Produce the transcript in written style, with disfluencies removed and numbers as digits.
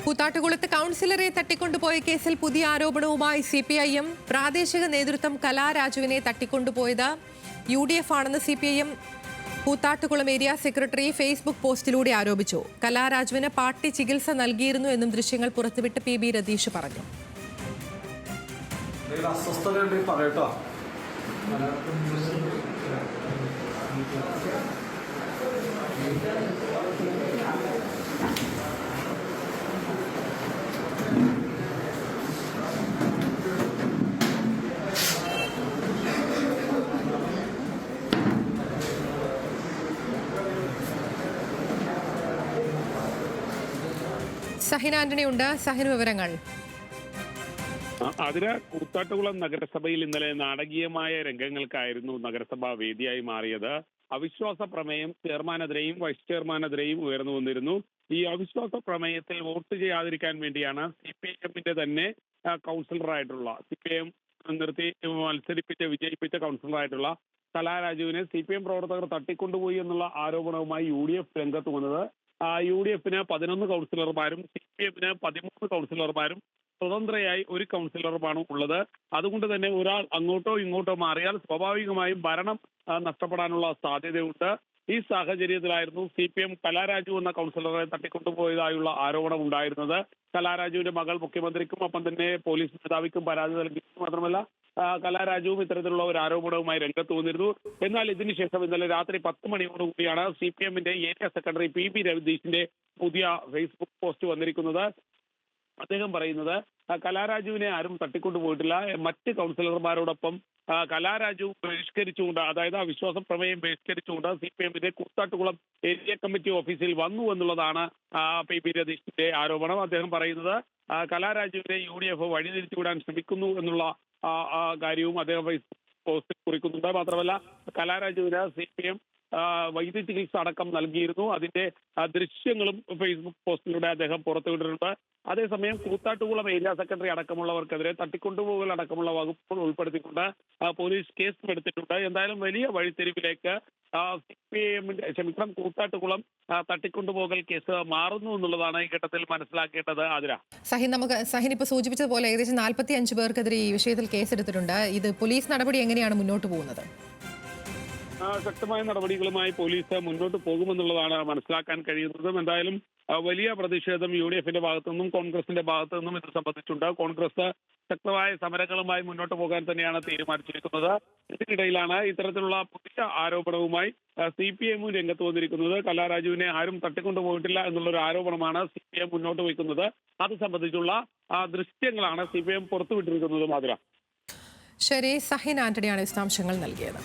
കൂത്താട്ടുകുളത്ത് കൗൺസിലറെ തട്ടിക്കൊണ്ടുപോയ കേസിൽ പുതിയ ആരോപണവുമായി CPIM. പ്രാദേശിക നേതൃത്വം കലാരാജുവിനെ തട്ടിക്കൊണ്ടുപോയത് UDF ആണെന്ന് CPIM Koothattukulam area secretary Facebook പോസ്റ്റിലൂടെ ആരോപിച്ചു. കലാരാജുവിന് പാർട്ടി ചികിത്സ നൽകിയിരുന്നു എന്നും ദൃശ്യങ്ങൾ പുറത്തുവിട്ട് PB രതീഷ് പറഞ്ഞു. സഹിൻ ആന്റണി ഉണ്ട്. സഹിൻ, വിവരങ്ങൾ. അതിന് കൂത്താട്ടുകുളം നഗരസഭയിൽ ഇന്നലെ നാടകീയമായ രംഗങ്ങൾക്കായിരുന്നു നഗരസഭ വേദിയായി മാറിയത്. അവിശ്വാസ പ്രമേയം ചെയർമാനെതിരെയും വൈസ് ചെയർമാനെതിരെയും ഉയർന്നു വന്നിരുന്നു. ഈ അവിശ്വാസ പ്രമേയത്തിൽ വോട്ട് ചെയ്യാതിരിക്കാൻ വേണ്ടിയാണ് CPIM-ന്റെ തന്നെ കൗൺസിലറായിട്ടുള്ള CPIM നിർത്തി മത്സരിപ്പിച്ച് വിജയിപ്പിച്ച കൗൺസിലറായിട്ടുള്ള കലാരാജുവിനെ CPIM പ്രവർത്തകർ തട്ടിക്കൊണ്ടുപോയി എന്നുള്ള ആരോപണവുമായി UDF രംഗത്ത് വന്നത്. UDF-ന് 11 കൗൺസിലർമാരും CPIM-ന് 13 കൗൺസിലർമാരും സ്വതന്ത്രയായി ഒരു കൗൺസിലറുമാണ് ഉള്ളത്. അതുകൊണ്ട് തന്നെ ഒരാൾ അങ്ങോട്ടോ ഇങ്ങോട്ടോ മാറിയാൽ സ്വാഭാവികമായും ഭരണം നഷ്ടപ്പെടാനുള്ള സാധ്യതയുണ്ട്. ഈ സാഹചര്യത്തിലായിരുന്നു CPIM കലാരാജു എന്ന കൗൺസിലറെ തട്ടിക്കൊണ്ടുപോയതായുള്ള ആരോപണം ഉണ്ടായിരുന്നത്. കലാരാജുവിന്റെ മകൾ മുഖ്യമന്ത്രിക്കും ഒപ്പം തന്നെ പോലീസ് മേധാവിക്കും പരാതി നൽകി. മാത്രമല്ല കലാരാജുവും ഇത്തരത്തിലുള്ള ഒരു ആരോപണവുമായി രംഗത്ത് വന്നിരുന്നു. എന്നാൽ ഇതിനുശേഷം ഇന്നലെ രാത്രി 10 മണിയോടുകൂടിയാണ് CPIM-ന്റെ ഏരിയ സെക്രട്ടറി PB രതീഷിന്റെ പുതിയ ഫേസ്ബുക്ക് പോസ്റ്റ് വന്നിരിക്കുന്നത്. അദ്ദേഹം പറയുന്നത് കലാരാജുവിനെ ആരും തട്ടിക്കൊണ്ടുപോയിട്ടില്ല. മറ്റ് കൗൺസിലർമാരോടൊപ്പം കലാരാജു ബഹിഷ്കരിച്ചുകൊണ്ട്, അതായത് അവിശ്വാസ പ്രമേയം ബഹിഷ്കരിച്ചുകൊണ്ട് CPIM-ന്റെ കൂത്താട്ടുകുളം ഏരിയ കമ്മിറ്റി ഓഫീസിൽ വന്നു എന്നുള്ളതാണ് PB രതീഷിന്റെ ആരോപണം. അദ്ദേഹം പറയുന്നത് കലാരാജുവിനെ UDF വഴിതിരിച്ചുവിടാൻ ശ്രമിക്കുന്നു എന്നുള്ള കാര്യവും അദ്ദേഹം ഫേസ്ബുക്ക് പോസ്റ്റിൽ കുറിക്കുന്നുണ്ട്. മാത്രമല്ല കലാരാജുവിന് CPIM വൈദ്യ ചികിത്സ അടക്കം നൽകിയിരുന്നു. അതിന്റെ ദൃശ്യങ്ങളും ഫേസ്ബുക്ക് പോസ്റ്റിലൂടെ അദ്ദേഹം പുറത്തുവിട്ടിട്ടുണ്ട്. അതേസമയം കൂത്താട്ടുകുളം ഏരിയ സെക്രട്ടറി അടക്കമുള്ളവർക്കെതിരെ തട്ടിക്കൊണ്ടുപോകൽ അടക്കമുള്ള വകുപ്പുകൾ ഉൾപ്പെടുത്തിക്കൊണ്ട് പോലീസ് കേസ് എടുത്തിട്ടുണ്ട്. എന്തായാലും വലിയ വഴിത്തിരിവിലേക്ക് കൂത്താട്ടുകുളം തട്ടിക്കൊണ്ടുപോകൽ കേസ് മാറുന്നു എന്നുള്ളതാണ് ഈ ഘട്ടത്തിൽ മനസ്സിലാക്കേണ്ടത്. ആതിര, സഹിൻ ഇപ്പൊ സൂചിപ്പിച്ചതുപോലെ ഏകദേശം 45 പേർക്കെതിരെ ഈ വിഷയത്തിൽ കേസെടുത്തിട്ടുണ്ട്. ഇത് പോലീസ് നടപടി എങ്ങനെയാണ് മുന്നോട്ട് പോകുന്നത്? ശക്തമായ നടപടികളുമായി പോലീസ് മുന്നോട്ട് പോകുമെന്നുള്ളതാണ് മനസ്സിലാക്കാൻ കഴിയുന്നതും. എന്തായാലും വലിയ പ്രതിഷേധം UDF-ന്റെ ഭാഗത്തു നിന്നും കോൺഗ്രസിന്റെ ഭാഗത്തു നിന്നും ഇത് സംബന്ധിച്ചുണ്ട്. കോൺഗ്രസ് ശക്തമായ സമരങ്ങളുമായി മുന്നോട്ട് പോകാൻ തന്നെയാണ് തീരുമാനിച്ചിരിക്കുന്നത്. ഇതിനിടയിലാണ് ഇത്തരത്തിലുള്ള പുതിയ ആരോപണവുമായി CPIM രംഗത്ത് വന്നിരിക്കുന്നത്. കലാരാജുവിനെ ആരും തട്ടിക്കൊണ്ടുപോയിട്ടില്ല എന്നുള്ളൊരു ആരോപണമാണ് CPIM മുന്നോട്ട് വയ്ക്കുന്നത്. അത് സംബന്ധിച്ചുള്ള ദൃശ്യങ്ങളാണ് CPIM പുറത്തുവിട്ടിരിക്കുന്നത്. മാതിര, ശരി, സഹിൻ ആന്റണിയാണ് വിശദാംശങ്ങൾ നൽകിയത്.